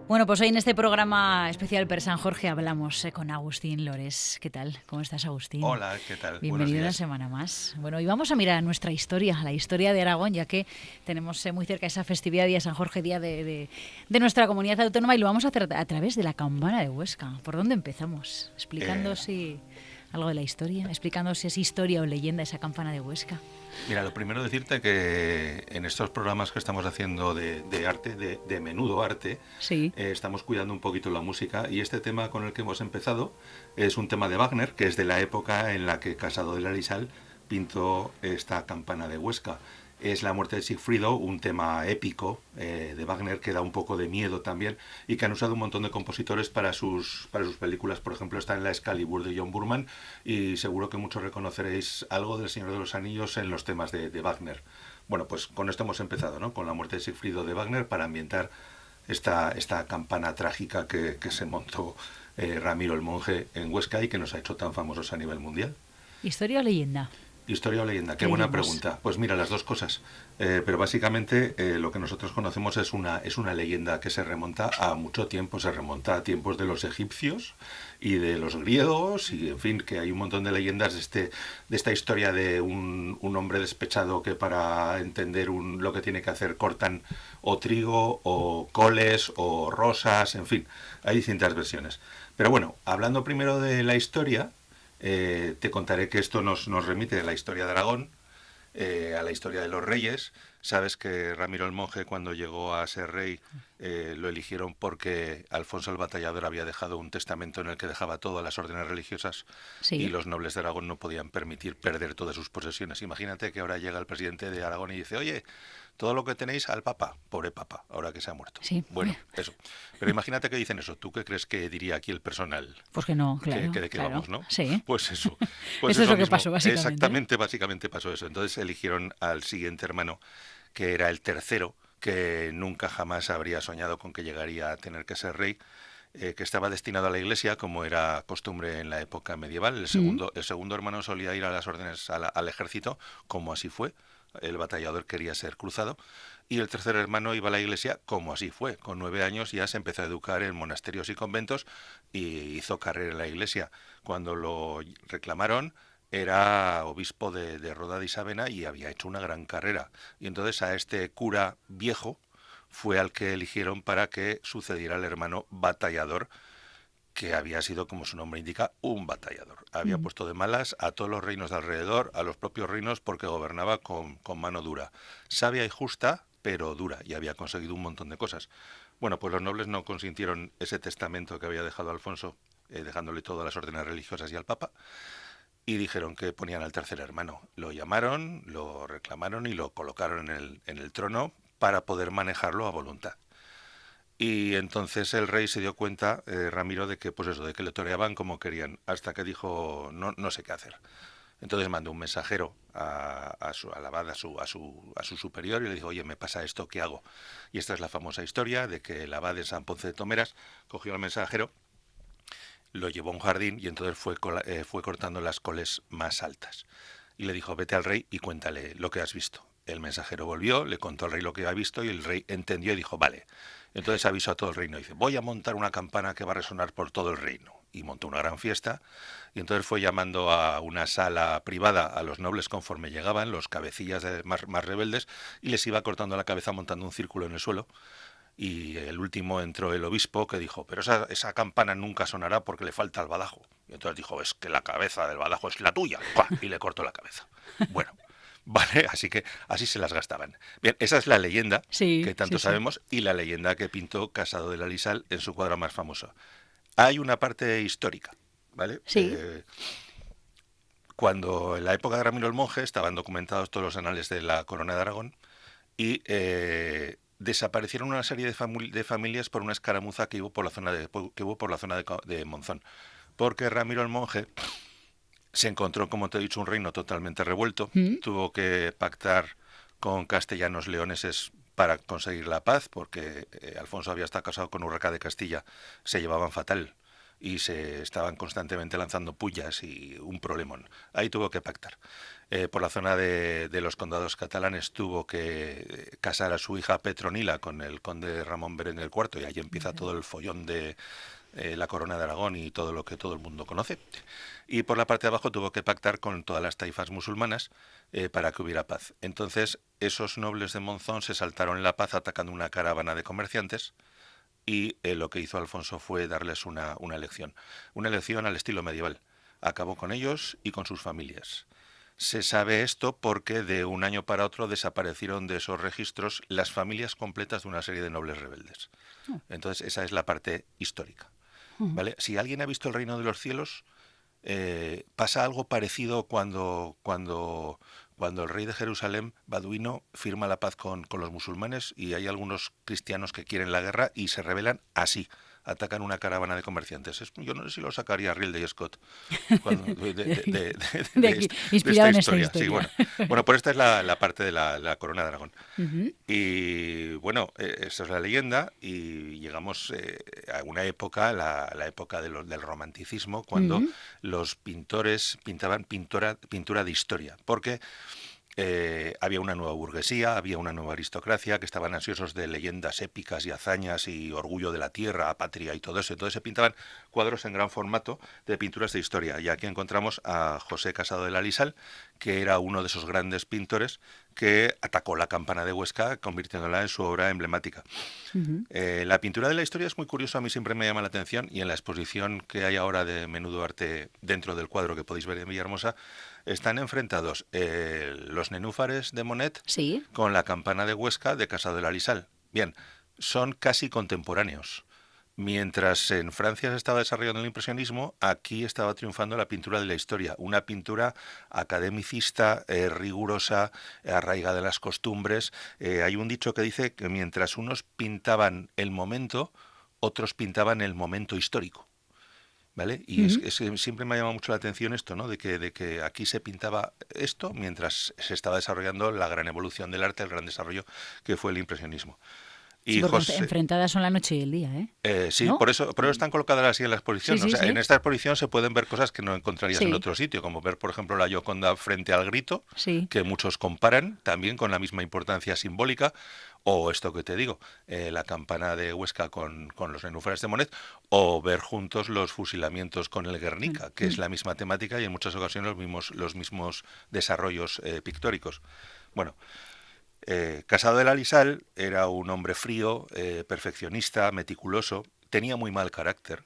Bueno, pues hoy en este programa especial per San Jorge hablamos con Agustín Lores. ¿Qué tal? ¿Cómo estás, Agustín? Hola, ¿qué tal? Buenos Bienvenido una días. semana más. Bueno, y vamos a mirar nuestra historia, la historia de Aragón, ya que tenemos muy cerca esa festividad, Día de San Jorge, día de nuestra comunidad autónoma, y lo vamos a hacer a través de la campana de Huesca. ¿Por dónde empezamos? Explicando Eh, si algo de la historia, explicando si es historia o leyenda esa campana de Huesca. Mira, lo primero decirte que en estos programas que estamos haciendo de arte, de menudo arte, Sí. estamos cuidando un poquito la música y este tema con el que hemos empezado es un tema de Wagner, que es de la época en la que Casado de la Lisal pintó esta campana de Huesca. Es la muerte de Sigfrido, un tema épico de Wagner que da un poco de miedo también y que han usado un montón de compositores para sus películas. Por ejemplo, está en la Excalibur de John Burman y seguro que muchos reconoceréis algo del Señor de los Anillos en los temas de Wagner. Bueno, pues con esto hemos empezado, ¿no? Con la muerte de Sigfrido de Wagner para ambientar esta campana trágica que se montó Ramiro el Monje en Huesca y que nos ha hecho tan famosos a nivel mundial. ¿Historia o leyenda? Historia o leyenda, qué ¿Qué buena diríamos? pregunta. Pues mira, las dos cosas. Pero básicamente lo que nosotros conocemos es una leyenda que se remonta a mucho tiempo, se remonta a tiempos de los egipcios y de los griegos, y en fin, que hay un montón de leyendas de esta historia de un hombre despechado que para entender lo que tiene que hacer cortan o trigo o coles o rosas, en fin, hay distintas versiones. Pero bueno, hablando primero de la historia, te contaré que esto nos remite a la historia de Aragón, a la historia de los reyes. Sabes que Ramiro el Monje, cuando llegó a ser rey, lo eligieron porque Alfonso el Batallador había dejado un testamento en el que dejaba todas las órdenes religiosas y Sí. los nobles de Aragón no podían permitir perder todas sus posesiones. Imagínate que ahora llega el presidente de Aragón y dice, oye, todo lo que tenéis al Papa, pobre Papa, ahora que se ha muerto. Sí. Bueno, eso. Pero imagínate que dicen eso. ¿Tú qué crees que diría aquí el personal? Pues que no, Que claro, de qué claro. vamos, ¿no? Sí. Pues eso, pues Eso es eso lo que mismo. pasó, básicamente. Exactamente, básicamente pasó eso. Entonces eligieron al siguiente hermano, que era el tercero, que nunca jamás habría soñado con que llegaría a tener que ser rey, que estaba destinado a la iglesia, como era costumbre en la época medieval. El Mm. segundo, el segundo hermano solía ir a las órdenes al ejército, como así fue. El batallador quería ser cruzado. Y el tercer hermano iba a la iglesia, como así fue. Con 9 años ya se empezó a educar en monasterios y conventos y hizo carrera en la iglesia. Cuando lo reclamaron, era obispo de Roda de Isabena y había hecho una gran carrera. Y entonces a este cura viejo fue al que eligieron para que sucediera al hermano batallador, que había sido, como su nombre indica, un batallador. Había Mm. puesto de malas a todos los reinos de alrededor, a los propios reinos, porque gobernaba con mano dura. Sabia y justa, pero dura, y había conseguido un montón de cosas. Bueno, pues los nobles no consintieron ese testamento que había dejado Alfonso, dejándole todas las órdenes religiosas y al Papa, y dijeron que ponían al tercer hermano. Lo llamaron, lo reclamaron y lo colocaron en el trono para poder manejarlo a voluntad. Y entonces el rey se dio cuenta, Ramiro, de que pues eso, de que le toreaban como querían, hasta que dijo no, no sé qué hacer. Entonces mandó un mensajero al abad, a su superior, y le dijo, oye, me pasa esto, ¿qué hago? Y esta es la famosa historia de que el abad de San Ponce de Tomeras cogió al mensajero, lo llevó a un jardín y entonces fue cortando las coles más altas. Y le dijo, vete al rey y cuéntale lo que has visto. El mensajero volvió, le contó al rey lo que había visto y el rey entendió y dijo, vale. Entonces avisó a todo el reino, dice, voy a montar una campana que va a resonar por todo el reino. Y montó una gran fiesta y entonces fue llamando a una sala privada a los nobles conforme llegaban, los cabecillas más rebeldes, y les iba cortando la cabeza montando un círculo en el suelo. Y el último entró el obispo, que dijo, pero esa campana nunca sonará porque le falta el badajo. Y entonces dijo, es que la cabeza del badajo es la tuya. ¡Pua! Y le cortó la cabeza. Bueno, vale, así que así se las gastaban. Bien, esa es la leyenda Sí, que sí, tanto sí. sabemos y la leyenda que pintó Casado de la Lisal en su cuadro más famoso. Hay una parte histórica, ¿vale? Sí. Cuando en la época de Ramiro el Monje estaban documentados todos los anales de la Corona de Aragón y desaparecieron una serie de familias por una escaramuza que hubo por la zona de Monzón. Porque Ramiro el Monje se encontró, como te he dicho, un reino totalmente revuelto, Mm. tuvo que pactar con castellanos leoneses para conseguir la paz, porque Alfonso había estado casado con Urraca de Castilla, se llevaban fatal y se estaban constantemente lanzando pullas y un problemón. Ahí tuvo que pactar. Por la zona de los condados catalanes tuvo que casar a su hija Petronila con el conde Ramón Berenguer IV, y ahí empieza todo el follón de la corona de Aragón y todo lo que todo el mundo conoce. Y por la parte de abajo tuvo que pactar con todas las taifas musulmanas para que hubiera paz. Entonces esos nobles de Monzón se saltaron la paz atacando una caravana de comerciantes, y lo que hizo Alfonso fue darles una elección al estilo medieval. Acabó con ellos y con sus familias. Se sabe esto porque de un año para otro desaparecieron de esos registros las familias completas de una serie de nobles rebeldes. Entonces esa es la parte histórica, ¿vale? Si alguien ha visto El Reino de los Cielos, pasa algo parecido cuando el rey de Jerusalén, Baduino, firma la paz con los musulmanes, y hay algunos cristianos que quieren la guerra y se rebelan así. Atacan una caravana de comerciantes. Yo no sé si lo sacaría Ridley Scott De aquí, inspirado en esta historia. Sí, bueno, pues esta es la parte de la corona de Aragón. Uh-huh. Y bueno, esa es la leyenda, y llegamos a una época, la época del romanticismo, cuando los pintores pintaban pintura de historia, porque había una nueva burguesía, había una nueva aristocracia que estaban ansiosos de leyendas épicas y hazañas y orgullo de la tierra, patria y todo eso. Entonces se pintaban cuadros en gran formato de pinturas de historia. Y aquí encontramos a José Casado de la Lisal, que era uno de esos grandes pintores que atacó la campana de Huesca, convirtiéndola en su obra emblemática. Uh-huh. La pintura de la historia es muy curiosa, a mí siempre me llama la atención, y en la exposición que hay ahora de Menudo Arte dentro del cuadro que podéis ver en Villahermosa, están enfrentados los nenúfares de Monet, ¿sí?, con la campana de Huesca de Casado de la Lisal. Bien, son casi contemporáneos. Mientras en Francia se estaba desarrollando el impresionismo, aquí estaba triunfando la pintura de la historia, una pintura academicista, rigurosa, arraigada en las costumbres. Hay un dicho que dice que mientras unos pintaban el momento, otros pintaban el momento histórico, ¿vale? Y es que siempre me ha llamado mucho la atención esto, ¿no? De que aquí se pintaba esto mientras se estaba desarrollando la gran evolución del arte, el gran desarrollo que fue el impresionismo. Y sí, porque enfrentadas son la noche y el día, ¿eh? Sí, ¿no? por eso están colocadas así en la exposición. Sí, sí, o sea, sí. En esta exposición se pueden ver cosas que no encontrarías en otro sitio, como ver, por ejemplo, la Gioconda frente al Grito, que muchos comparan también con la misma importancia simbólica, o esto que te digo, la campana de Huesca con los nenúfares de Monet, o ver juntos los fusilamientos con el Guernica, que es la misma temática y en muchas ocasiones los mismos desarrollos pictóricos. Bueno, Casado de la Lisal era un hombre frío, perfeccionista, meticuloso, tenía muy mal carácter,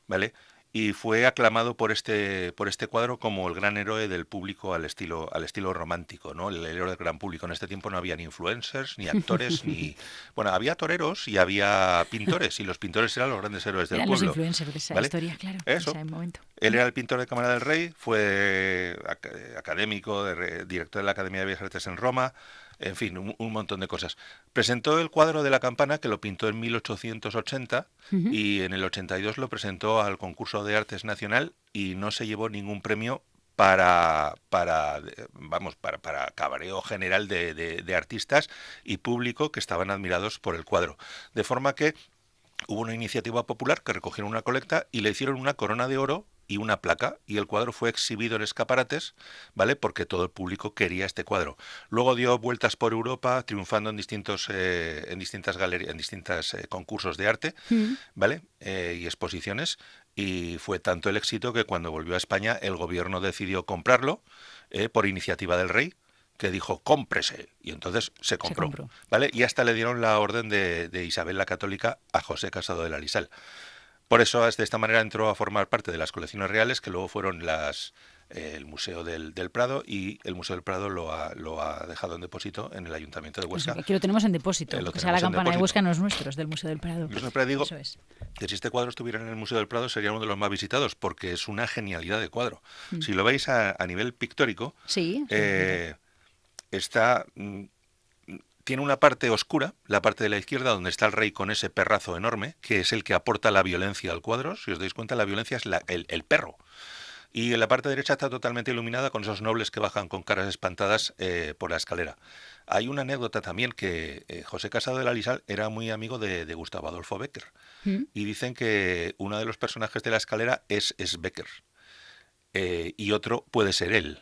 ¿vale? Y fue aclamado por este cuadro como el gran héroe del público al estilo romántico, ¿no? El héroe del gran público. En este tiempo no había ni influencers, ni actores, ni... Bueno, había toreros y había pintores, y los pintores eran los grandes héroes del pueblo. Eran los influencers de esa historia, claro. Eso. En ese momento. Él era el pintor de Cámara del Rey, fue académico, director de la Academia de Bellas Artes en Roma, en fin, un montón de cosas. Presentó el cuadro de la campana, que lo pintó en 1880, y en el 82 lo presentó al concurso de Artes Nacional, y no se llevó ningún premio para cabareo general de artistas y público que estaban admirados por el cuadro. De forma que hubo una iniciativa popular que recogieron una colecta y le hicieron una corona de oro y una placa, y el cuadro fue exhibido en escaparates, ¿vale? Porque todo el público quería este cuadro. Luego dio vueltas por Europa, triunfando en distintas galerías, en distintos concursos de arte, ¿vale? Y exposiciones, y fue tanto el éxito que cuando volvió a España el gobierno decidió comprarlo por iniciativa del rey, que dijo, cómprese, y entonces se compró. ¿Vale? Y hasta le dieron la orden de Isabel la Católica a José Casado de la Lisal. Por eso, de esta manera, entró a formar parte de las colecciones reales, que luego fueron el Museo del Prado, y el Museo del Prado lo ha dejado en depósito en el Ayuntamiento de Huesca. Aquí lo tenemos en depósito, o sea, la campana de Huesca no es nuestro, es del Museo del Prado. Yo siempre digo que si este cuadro estuviera en el Museo del Prado sería uno de los más visitados, porque es una genialidad de cuadro. Si lo veis a nivel pictórico, tiene una parte oscura, la parte de la izquierda, donde está el rey con ese perrazo enorme, que es el que aporta la violencia al cuadro. Si os dais cuenta, la violencia es el perro. Y en la parte derecha está totalmente iluminada con esos nobles que bajan con caras espantadas por la escalera. Hay una anécdota también que José Casado de la Lisal era muy amigo de Gustavo Adolfo Bécquer. Y dicen que uno de los personajes de la escalera es Bécquer. Y otro puede ser él.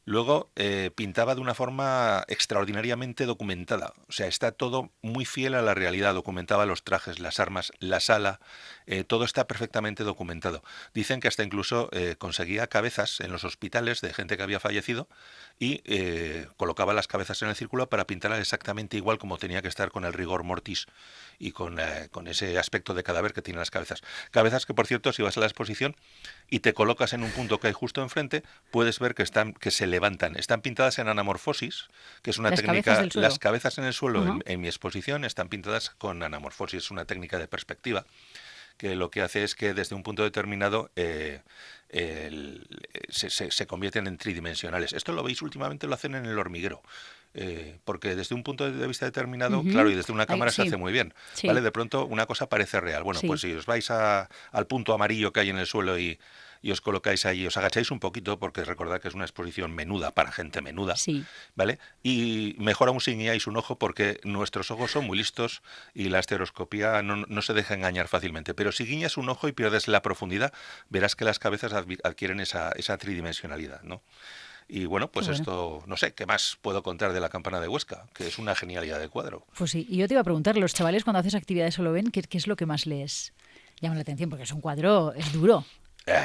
Luego pintaba de una forma extraordinariamente documentada. O sea, está todo muy fiel a la realidad. Documentaba los trajes, las armas, la sala. Todo está perfectamente documentado. Dicen que hasta incluso conseguía cabezas en los hospitales de gente que había fallecido y colocaba las cabezas en el círculo para pintarlas exactamente igual como tenía que estar con el rigor mortis y con ese aspecto de cadáver que tienen las cabezas. Cabezas que, por cierto, si vas a la exposición y te colocas en un punto que hay justo enfrente, puedes ver que se levantan. Están pintadas en anamorfosis, que es una técnica... Las cabezas en el suelo en mi exposición están pintadas con anamorfosis, es una técnica de perspectiva que lo que hace es que desde un punto determinado se convierten en tridimensionales. Esto lo veis últimamente, lo hacen en El Hormiguero. Porque desde un punto de vista determinado, claro, y desde una cámara se hace muy bien, ¿vale? De pronto una cosa parece real. Bueno, pues si os vais al punto amarillo que hay en el suelo y os colocáis ahí, os agacháis un poquito, porque recordad que es una exposición menuda para gente menuda, ¿vale? Y mejor aún si guiáis un ojo, porque nuestros ojos son muy listos y la estereoscopía no se deja engañar fácilmente. Pero si guiñas un ojo y pierdes la profundidad, verás que las cabezas adquieren esa tridimensionalidad, ¿no? Y bueno, pues esto, no sé, ¿qué más puedo contar de la Campana de Huesca? Que es una genialidad de cuadro. Pues sí, y yo te iba a preguntar, los chavales cuando haces actividades solo ven, ¿qué es lo que más les llama la atención? Porque es un cuadro, es duro.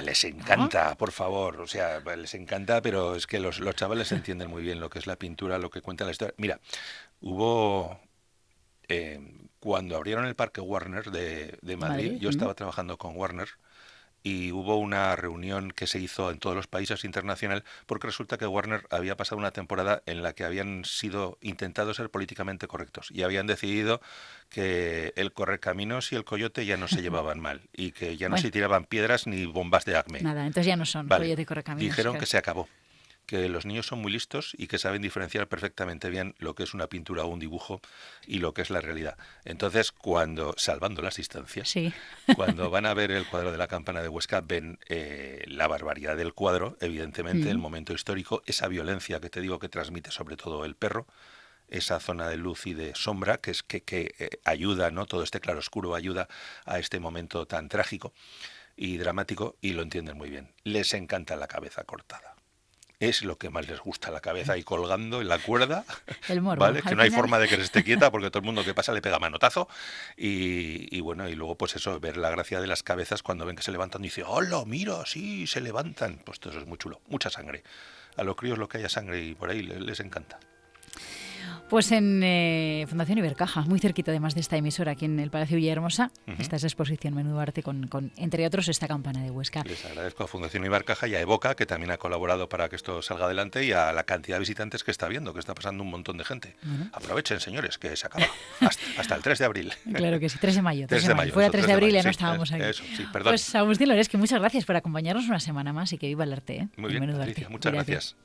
Les encanta, por favor, o sea, les encanta, pero es que los chavales entienden muy bien lo que es la pintura, lo que cuenta la historia. Mira, hubo... cuando abrieron el Parque Warner de Madrid, yo estaba trabajando con Warner, y hubo una reunión que se hizo en todos los países internacional porque resulta que Warner había pasado una temporada en la que habían sido intentado ser políticamente correctos y habían decidido que el Correcaminos y el Coyote ya no se llevaban mal y que ya no se tiraban piedras ni bombas de Acme. Nada, entonces ya no son Coyote y Correcaminos. Dijeron que se acabó, que los niños son muy listos y que saben diferenciar perfectamente bien lo que es una pintura o un dibujo y lo que es la realidad. Entonces, salvando las distancias, cuando van a ver el cuadro de la Campana de Huesca, ven la barbaridad del cuadro, evidentemente, el momento histórico, esa violencia que te digo que transmite sobre todo el perro, esa zona de luz y de sombra que ayuda, ¿no? Todo este claroscuro ayuda a este momento tan trágico y dramático, y lo entienden muy bien. Les encanta la cabeza cortada. Es lo que más les gusta, la cabeza ahí colgando en la cuerda, el morbo, ¿vale? Que no hay forma de que se esté quieta porque todo el mundo que pasa le pega manotazo y bueno, y luego pues eso, ver la gracia de las cabezas cuando ven que se levantan y dicen, ¡hola, mira, sí, se levantan! Pues todo eso es muy chulo, mucha sangre. A los críos lo que haya sangre y por ahí les encanta. Pues en Fundación Ibercaja, muy cerquita además de esta emisora, aquí en el Palacio Villahermosa, está esa exposición Menudo Arte con, entre otros, esta Campana de Huesca. Les agradezco a Fundación Ibercaja y a Evoca, que también ha colaborado para que esto salga adelante, y a la cantidad de visitantes que está viendo, que está pasando un montón de gente. Aprovechen, señores, que se acaba hasta el 3 de abril. Claro que sí, 3 de mayo. 3 de mayo. Fuera 3 de abril ya no estábamos aquí. Eso, sí, perdón. Pues Agustín Lores, que muchas gracias por acompañarnos una semana más y que viva el arte. Muy bien, Alicia, muchas gracias.